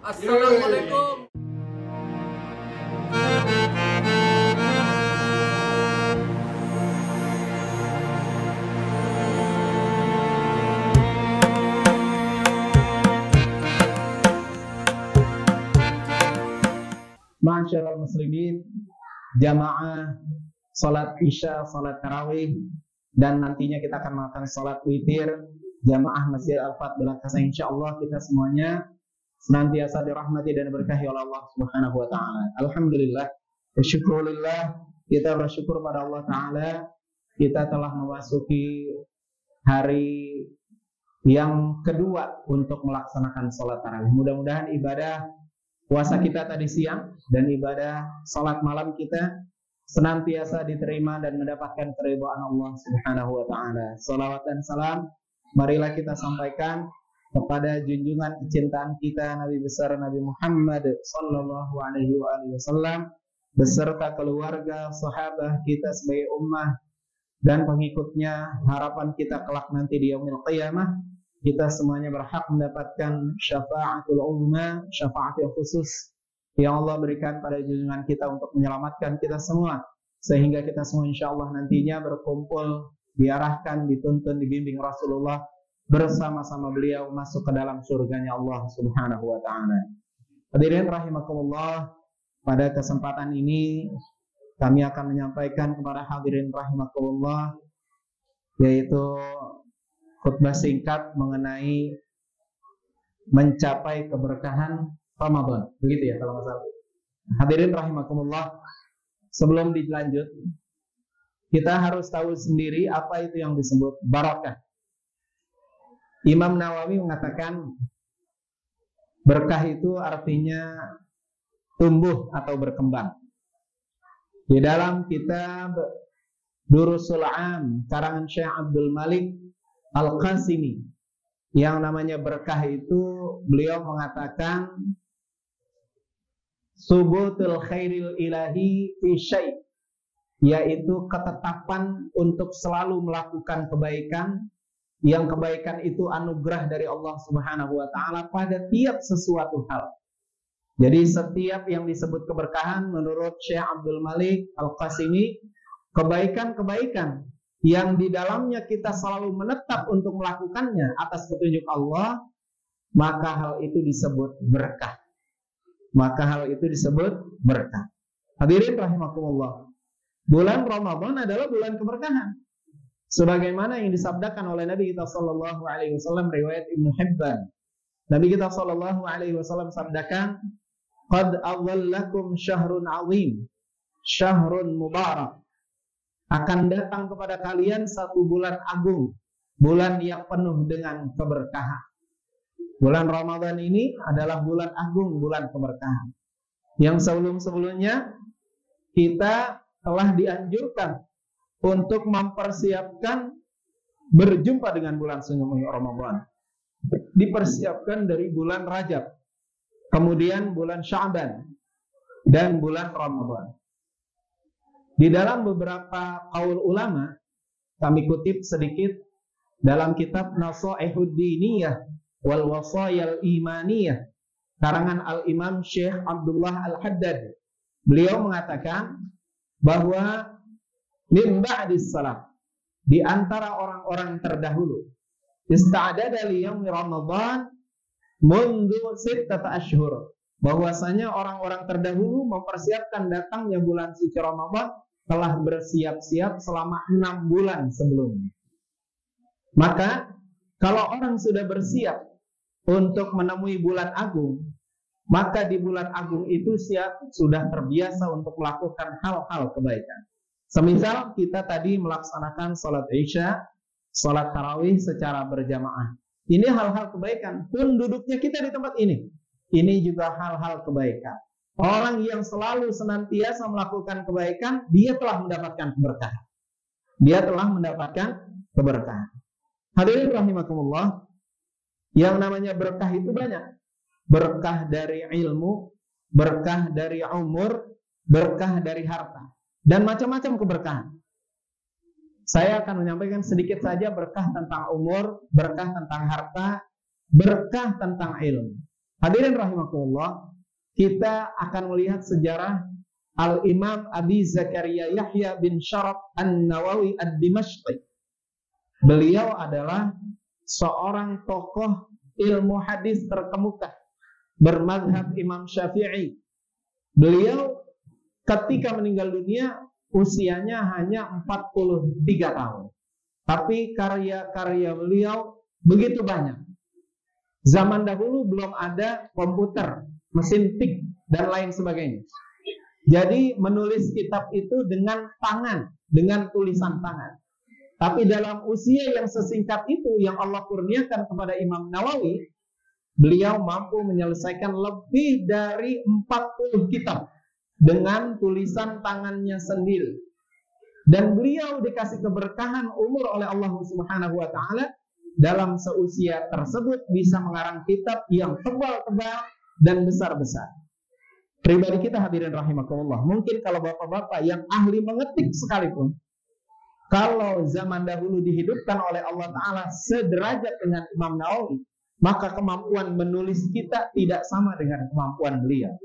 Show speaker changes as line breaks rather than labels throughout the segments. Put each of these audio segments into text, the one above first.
Assalamualaikum.
Ma'asyiral muslimin, jamaah salat isya, salat tarawih, dan nantinya kita akan melakukan salat witir jamaah Masjid Al-Fat Belakasa. Insyaallah kita semuanya senantiasa dirahmati dan diberkahi oleh Allah Subhanahu wa taala. Alhamdulillah, syukurillah, kita bersyukur pada Allah taala kita telah memasuki hari yang kedua untuk melaksanakan salat tarawih. Mudah-mudahan ibadah puasa kita tadi siang dan ibadah salat malam kita senantiasa diterima dan mendapatkan keridhaan Allah Subhanahu wa taala. Salawat dan salam marilah kita sampaikan kepada junjungan kecintaan kita Nabi besar Nabi Muhammad sallallahu alaihi wasallam beserta keluarga, sahabat kita sebagai ummah dan pengikutnya. Harapan kita kelak nanti di yaumil qiyamah kita semuanya berhak mendapatkan syafaatul uzma, syafaat yang khusus yang Allah berikan pada junjungan kita untuk menyelamatkan kita semua, sehingga kita semua insyaallah nantinya berkumpul, diarahkan, dituntun, dibimbing Rasulullah bersama-sama beliau masuk ke dalam surganya Allah Subhanahu wa taala. Hadirin rahimakumullah, pada kesempatan ini kami akan menyampaikan kepada hadirin rahimakumullah yaitu khutbah singkat mengenai mencapai keberkahan Ramadan. Begitu ya kalau nggak salah. Hadirin rahimakumullah, sebelum dilanjut, kita harus tahu sendiri apa itu yang disebut barakah. Imam Nawawi mengatakan berkah itu artinya tumbuh atau berkembang. Di dalam kitab Durusul Am karangan Syekh Abdul Malik Al-Qasimi yang namanya berkah itu, beliau mengatakan subutul khairil ilahi fi syai', yaitu ketetapan untuk selalu melakukan kebaikan, yang kebaikan itu anugerah dari Allah Subhanahu wa taala pada tiap sesuatu hal. Jadi setiap yang disebut keberkahan menurut Syekh Abdul Malik Al-Qasimi, kebaikan-kebaikan yang di dalamnya kita selalu menetap untuk melakukannya atas petunjuk Allah, maka hal itu disebut berkah. Maka hal itu disebut berkah. Hadirin rahimakumullah, bulan Ramadan adalah bulan keberkahan. Sebagaimana yang disabdakan oleh Nabi kita sallallahu alaihi wasallam riwayat Ibnu Hibban. Nabi kita sallallahu alaihi wasallam sabdakan, "Qad adhallakum syahrun 'azim, syahrun mubarak." Akan datang kepada kalian satu bulan agung, bulan yang penuh dengan keberkahan. Bulan Ramadan ini adalah bulan agung, bulan keberkahan. Yang sebelum-sebelumnya kita telah dianjurkan untuk mempersiapkan berjumpa dengan bulan suci Ramadan. Dipersiapkan dari bulan Rajab, kemudian bulan Sya'ban, dan bulan Ramadan. Di dalam beberapa qaul ulama, kami kutip sedikit dalam kitab Nasaihud Diniyah wal Wasayal Imaniyah karangan Al-Imam Syekh Abdullah Al-Haddad. Beliau mengatakan bahwa min ba'dis salaf, di antara orang-orang terdahulu, ista'dada li yaumi Ramadan mundu 6 ashhur, bahwasanya orang-orang terdahulu mempersiapkan datangnya bulan suci Ramadan telah bersiap-siap selama 6 bulan sebelumnya. Maka kalau orang sudah bersiap untuk menemui bulan agung, maka di bulan agung itu sudah terbiasa untuk melakukan hal-hal kebaikan. Semisal kita tadi melaksanakan salat isya, salat tarawih secara berjamaah. Ini hal-hal kebaikan. Pun duduknya kita di tempat ini, ini juga hal-hal kebaikan. Orang yang selalu senantiasa melakukan kebaikan, dia telah mendapatkan keberkahan. Dia telah mendapatkan keberkahan. Hadirin rahimakumullah, yang namanya berkah itu banyak. Berkah dari ilmu, berkah dari umur, berkah dari harta, dan macam-macam keberkahan. Saya akan menyampaikan sedikit saja berkah tentang umur, berkah tentang harta, berkah tentang ilmu. Hadirin rahimakumullah, kita akan melihat sejarah Al-Imam Abi Zakaria Yahya bin Syaraf An-Nawawi Ad-Dimashqi. Beliau adalah seorang tokoh ilmu hadis terkemuka bermadzhab Imam Syafi'i. Beliau ketika meninggal dunia usianya hanya 43 tahun. Tapi karya-karya beliau begitu banyak. Zaman dahulu belum ada komputer, mesin tik, dan lain sebagainya. Jadi menulis kitab itu dengan tangan, dengan tulisan tangan. Tapi dalam usia yang sesingkat itu yang Allah kurniakan kepada Imam Nawawi, beliau mampu menyelesaikan lebih dari 40 kitab dengan tulisan tangannya sendiri. Dan beliau dikasih keberkahan umur oleh Allah Subhanahu wa taala, dalam seusia tersebut bisa mengarang kitab yang tebal-tebal dan besar-besar. Pribadi kita hadirin rahimakumullah, mungkin kalau bapak-bapak yang ahli mengetik sekalipun, kalau zaman dahulu dihidupkan oleh Allah Ta'ala sederajat dengan Imam Nawawi, maka kemampuan menulis kita tidak sama dengan kemampuan beliau.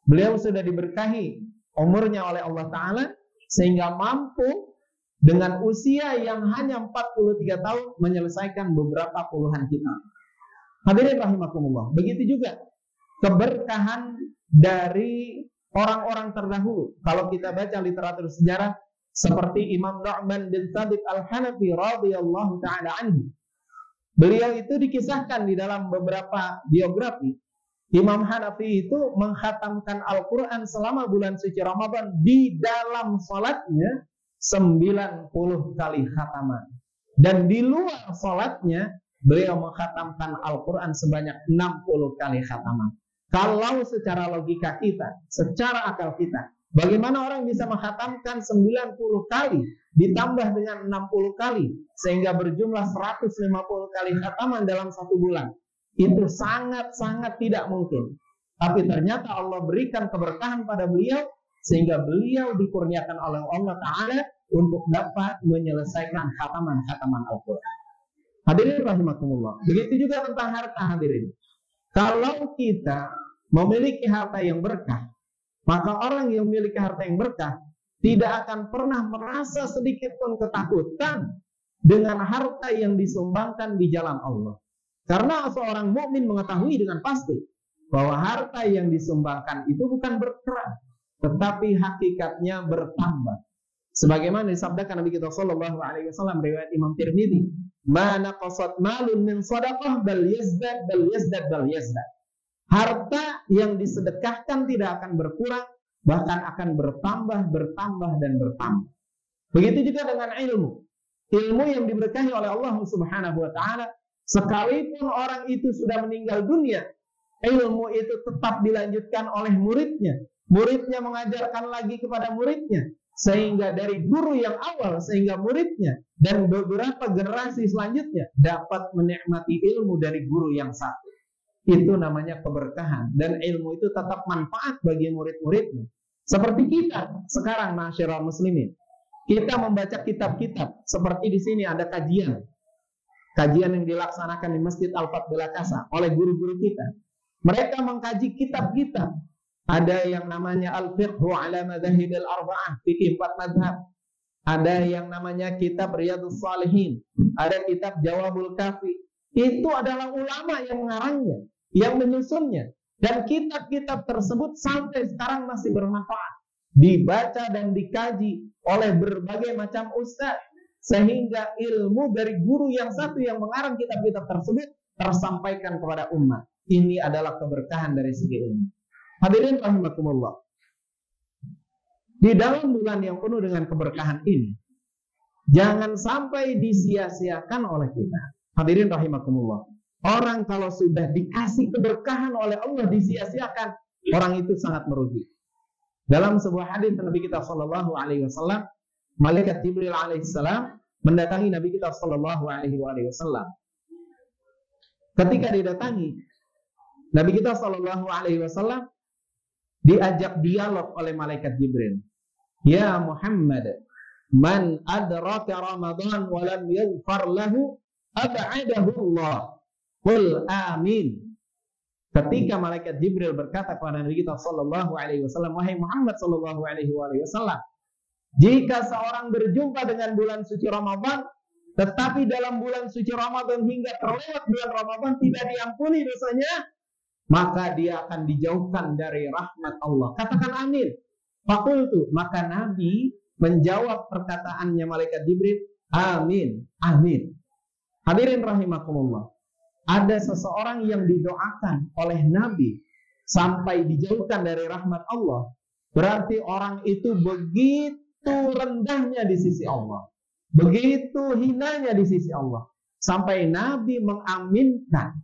Beliau sudah diberkahi umurnya oleh Allah Ta'ala, sehingga mampu dengan usia yang hanya 43 tahun menyelesaikan beberapa puluhan kitab. Hadirin rahimakumullah, begitu juga keberkahan dari orang-orang terdahulu. Kalau kita baca literatur sejarah seperti Imam Nu'man bin Thabit Al-Hanafi radhiyallahu ta'ala anhu, beliau itu dikisahkan di dalam beberapa biografi. Imam Hanafi itu mengkhatamkan Al-Quran selama bulan suci Ramadan di dalam salatnya 90 kali khataman. Dan di luar salatnya beliau mengkhatamkan Al-Quran sebanyak 60 kali khataman. Kalau secara logika kita, secara akal kita, bagaimana orang bisa mengkhatamkan 90 kali ditambah dengan 60 kali sehingga berjumlah 150 kali khataman dalam satu bulan? Itu sangat-sangat tidak mungkin. Tapi ternyata Allah berikan keberkahan pada beliau sehingga beliau dikurniakan oleh Allah Ta'ala untuk dapat menyelesaikan khataman-khataman Al-Quran. Hadirin rahimakumullah. Begitu juga tentang harta, hadirin. Kalau kita memiliki harta yang berkah, maka orang yang memiliki harta yang berkah tidak akan pernah merasa sedikit pun ketakutan dengan harta yang disumbangkan di jalan Allah. Karena seorang mukmin mengetahui dengan pasti bahwa harta yang disumbangkan itu bukan berkurang, tetapi hakikatnya bertambah. Sebagaimana disabdakan Nabi kita sallallahu alaihi wasallam riwayat Imam Tirmidzi, "Ma naqasat malun min shadaqah bal yazdad bal yazdad bal yazdad." Harta yang disedekahkan tidak akan berkurang, bahkan akan bertambah, bertambah dan bertambah. Begitu juga dengan ilmu. Ilmu yang diberkahi oleh Allah Subhanahu wa taala, sekalipun orang itu sudah meninggal dunia, ilmu itu tetap dilanjutkan oleh muridnya. Muridnya mengajarkan lagi kepada muridnya, sehingga dari guru yang awal sehingga muridnya dan beberapa generasi selanjutnya dapat menikmati ilmu dari guru yang satu. Itu namanya keberkahan, dan ilmu itu tetap manfaat bagi murid-muridnya. Seperti kita sekarang, masyarakat muslimin, kita membaca kitab-kitab. Seperti di sini ada kajian yang dilaksanakan di Masjid Al-Fatih Kasa oleh guru-guru kita. Mereka mengkaji kitab-kitab. Ada yang namanya Al-Fiqhu ala Madhahib Al-Arba'ah, fikih 4 madhab. Ada yang namanya kitab Riyadhus Shalihin. Ada kitab Jawabul Kafi. Itu adalah ulama yang mengarangnya, yang menyusunnya. Dan kitab-kitab tersebut sampai sekarang masih bermanfaat, dibaca dan dikaji oleh berbagai macam ustaz, sehingga ilmu dari guru yang satu yang mengarang kitab-kitab tersebut tersampaikan kepada umat. Ini adalah keberkahan dari segi ilmu. Hadirin rahimakumullah, di dalam bulan yang penuh dengan keberkahan ini, jangan sampai disia-siakan oleh kita. Hadirin rahimakumullah, orang kalau sudah dikasih keberkahan oleh Allah disia-siakan, orang itu sangat merugi. Dalam sebuah hadis Nabi kita sallallahu alaihi wasallam, malaikat Jibril alaihissalam mendatangi Nabi kita sallallahu alaihi wasallam. Ketika didatangi, Nabi kita sallallahu alaihi wasallam diajak dialog oleh malaikat Jibril. Ya Muhammad, man adraka Ramadan wa lam yaghfar lahu ab'adahu Allah. Qul amin. Ketika malaikat Jibril berkata kepada Nabi kita sallallahu alaihi wasallam, wahai Muhammad sallallahu alaihi wasallam, jika seorang berjumpa dengan bulan suci Ramadan, tetapi dalam bulan suci Ramadan hingga terlewat bulan Ramadan tidak diampuni dosanya, maka dia akan dijauhkan dari rahmat Allah. Katakan amin. Fakultu, maka Nabi menjawab perkataannya malaikat Jibril, amin, amin. Hadirin rahimakumullah. Ada seseorang yang didoakan oleh Nabi sampai dijauhkan dari rahmat Allah. Berarti orang itu begitu rendahnya di sisi Allah. Begitu hinanya di sisi Allah. Sampai Nabi mengaminkan.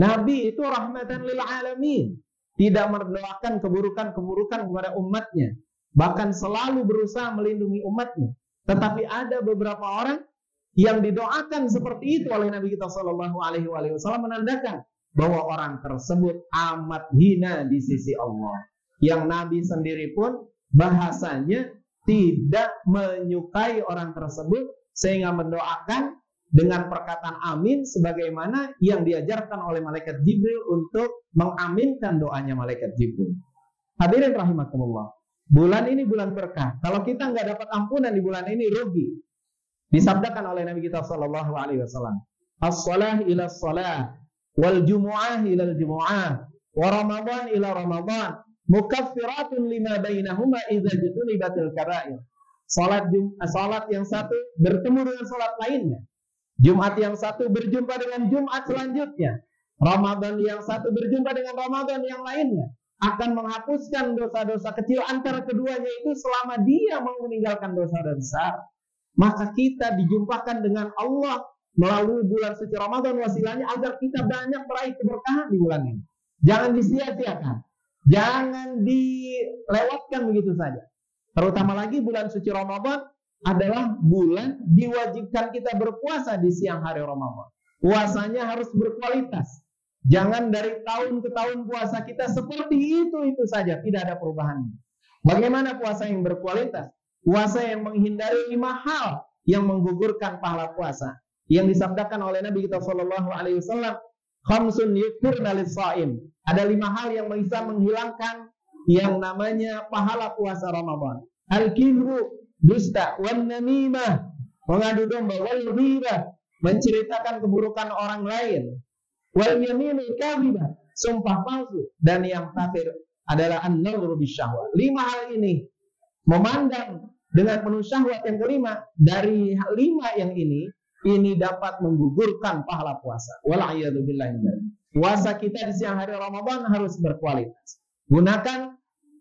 Nabi itu rahmatan lil alamin. Tidak mendoakan keburukan-keburukan kepada umatnya. Bahkan selalu berusaha melindungi umatnya. Tetapi ada beberapa orang yang didoakan seperti itu oleh Nabi kita sallallahu alaihi wasallam, menandakan bahwa orang tersebut amat hina di sisi Allah. Yang Nabi sendiri pun bahasanya tidak menyukai orang tersebut, sehingga mendoakan dengan perkataan amin sebagaimana yang diajarkan oleh malaikat Jibril untuk mengaminkan doanya malaikat Jibril. Hadirin rahimakumullah. Bulan ini bulan berkah. Kalau kita nggak dapat ampunan di bulan ini, rugi. Disabdakan oleh Nabi kita sallallahu alaihi wasallam, as-salah ila as-salah, wal jumu'ah ila al-jumu'ah, wa ramadan ila ramadan, mukaffiratun lima bainahuma idza jutunibatil kaba'ir. Salat yang satu bertemu dengan salat lainnya. Jumat yang satu berjumpa dengan Jumat selanjutnya. Ramadan yang satu berjumpa dengan Ramadan yang lainnya. Akan menghapuskan dosa-dosa kecil antara keduanya itu selama dia mau meninggalkan dosa besar. Maka kita dijumpakan dengan Allah melalui bulan suci Ramadan, wasilahnya agar kita banyak meraih keberkahan di bulan ini. Jangan disia-siakan, jangan dilewatkan begitu saja. Terutama lagi bulan suci Ramadan adalah bulan diwajibkan kita berpuasa di siang hari Ramadan. Puasanya harus berkualitas. Jangan dari tahun ke tahun puasa kita seperti itu saja, tidak ada perubahan. Bagaimana puasa yang berkualitas? Puasa yang menghindari 5 hal yang menggugurkan pahala puasa. Yang disabdakan oleh Nabi kita sallallahu alaihi wasallam, khamsun yukfirna lis-shaim. Ada 5 hal yang bisa menghilangkan yang namanya pahala puasa Ramadan. Al-kibru, dusta, wan namimah, mengadu domba, wal ghibah, menceritakan keburukan orang lain, wal yaminul kadhibah, sumpah palsu, dan yang terakhir adalah an-nadhru bisyahwat. 5 hal ini, memandang dengan penuh syahwat, yang kelima dari 5 yang ini dapat menggugurkan pahala puasa. Wal'iyadzubillahi min dzalik. Puasa kita di siang hari Ramadan harus berkualitas. Gunakan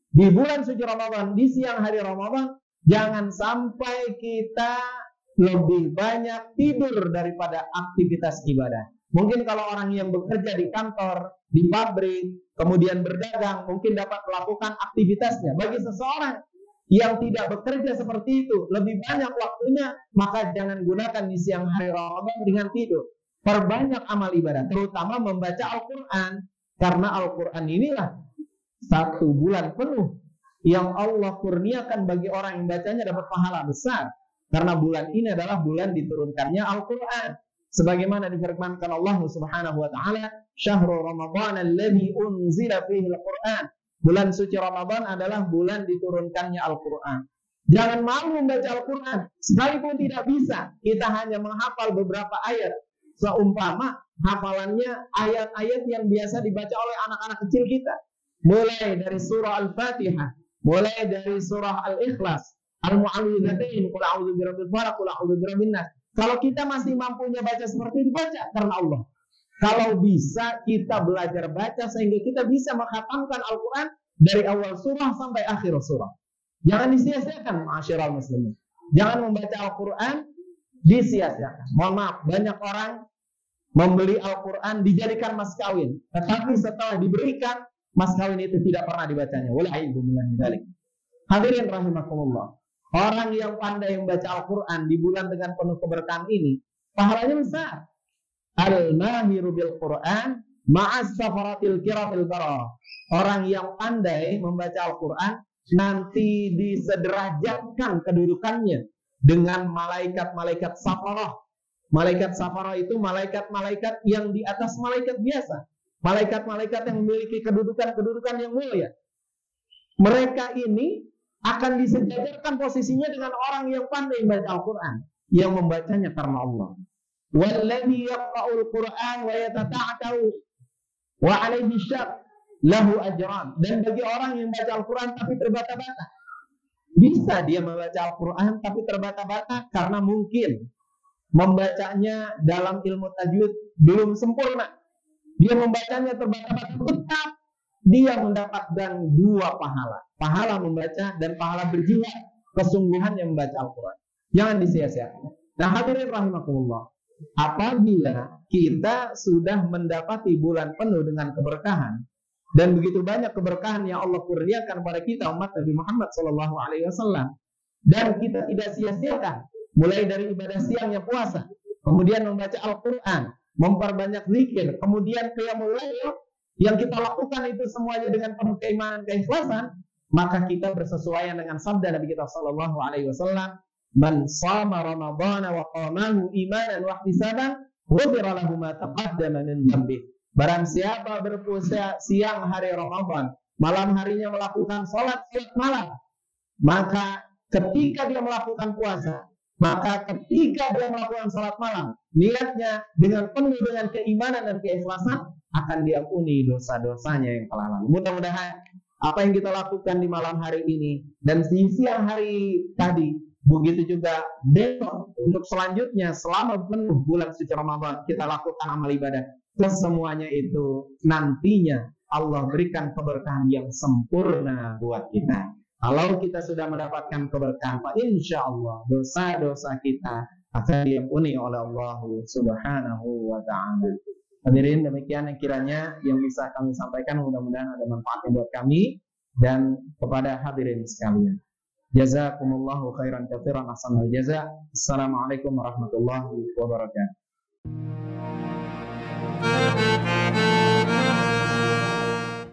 di bulan suci Ramadan, di siang hari Ramadan, jangan sampai kita lebih banyak tidur daripada aktivitas ibadah. Mungkin kalau orang yang bekerja di kantor, di pabrik, kemudian berdagang, mungkin dapat melakukan aktivitasnya. Bagi seseorang yang tidak bekerja seperti itu, lebih banyak waktunya, maka jangan gunakan di siang hari Ramadan dengan tidur. Perbanyak amal ibadah, terutama membaca Al-Quran. Karena Al-Quran inilah 1 bulan penuh yang Allah kurniakan bagi orang yang bacanya dapat pahala besar. Karena bulan ini adalah bulan diturunkannya Al-Quran. Sebagaimana difirmankan Allah Subhanahu wa taala, "Syahrul Ramadan alladzi unzila fihi al-Qur'an." Bulan suci Ramadan adalah bulan diturunkannya Al-Quran. Jangan malu membaca Al-Quran. Sekalipun tidak bisa, kita hanya menghafal beberapa ayat. Seumpama hafalannya ayat-ayat yang biasa dibaca oleh anak-anak kecil kita. Mulai dari surah Al-Fatihah, mulai dari surah Al-Ikhlas, Al-Mu'awwidzatain, Qul a'udzu birabbil falaq, Qul a'udzu birabbin nas. Kalau kita masih mampunya baca seperti itu, baca karena Allah. Kalau bisa kita belajar baca sehingga kita bisa menghatamkan Al-Quran dari awal surah sampai akhir surah. Jangan disia-siakan, ma'asyiral muslimin. Jangan membaca Al-Quran disia-siakan. Mohon maaf, banyak orang membeli Al-Quran dijadikan mas kawin, tetapi setelah diberikan mas kawin itu tidak pernah dibacanya. Wal'iyadzubillahi min dzalik. Hadirin rahimakumullah. Orang yang pandai membaca Al-Quran di bulan dengan penuh keberkahan ini, pahalanya besar. Al-mahiru bil Quran ma'as safaratil kiramil bararah. Orang yang pandai membaca Al-Quran nanti disederajatkan kedudukannya dengan malaikat-malaikat safarah. Malaikat safarah itu malaikat-malaikat yang di atas malaikat biasa. malaikat-malaikat yang memiliki kedudukan yang mulia. Mereka ini akan disejajarkan posisinya dengan orang yang pandai membaca Al-Quran, yang membacanya karena Allah. Walladzi yaqra'ul Qur'an wa yatata'atu wa 'alaihi syaq lahu ajran. Dan bagi orang yang membaca Al-Quran tapi terbata-bata, bisa dia membaca Al-Quran tapi terbata-bata karena mungkin membacanya dalam ilmu tajwid belum sempurna. Dia membacanya terbata-bata, tetap dia mendapatkan dua pahala. Pahala membaca dan pahala berjiwa kesungguhan yang membaca Al-Quran. Jangan disia-siakan. Nah, hadirin rahimakumullah, apabila kita sudah mendapati bulan penuh dengan keberkahan, dan begitu banyak keberkahan yang Allah kurniakan kepada kita umat Nabi Muhammad SAW, dan kita tidak sia-siakan, mulai dari ibadah siangnya puasa, kemudian membaca Al-Quran, memperbanyak zikir, kemudian qiyamul lail, yang kita lakukan itu semuanya dengan penuh keimanan, keikhlasan, maka kita bersesuaian dengan sabda Nabi kita SAW, man shama ramadhana wa qamahu imanan wa ihtisaban ghufira lahu ma taqaddama min dhanbi. Barang siapa berpuasa siang hari Ramadan, malam harinya melakukan salat malam, maka ketika dia melakukan puasa, maka ketika dia melakukan salat malam, niatnya dengan penuh dengan keimanan dan keikhlasan, akan diampuni dosa-dosanya yang telah lalu. Mudah-mudahan apa yang kita lakukan di malam hari ini dan di siang hari tadi, begitu juga besok untuk selanjutnya selama penuh bulan suci Ramadan kita lakukan amal ibadah, kesemuanya itu nantinya Allah berikan keberkahan yang sempurna buat kita. Kalau kita sudah mendapatkan keberkahan, insya Allah dosa-dosa kita akan diampuni oleh Allah Subhanahu wa Ta'ala. Hadirin, demikian yang kiranya yang bisa kami sampaikan, mudah-mudahan ada manfaatnya buat kami dan kepada hadirin sekalian. Jazakumullahu khairan katsiran, ahsanal jazaa. Assalamualaikum warahmatullahi wabarakatuh.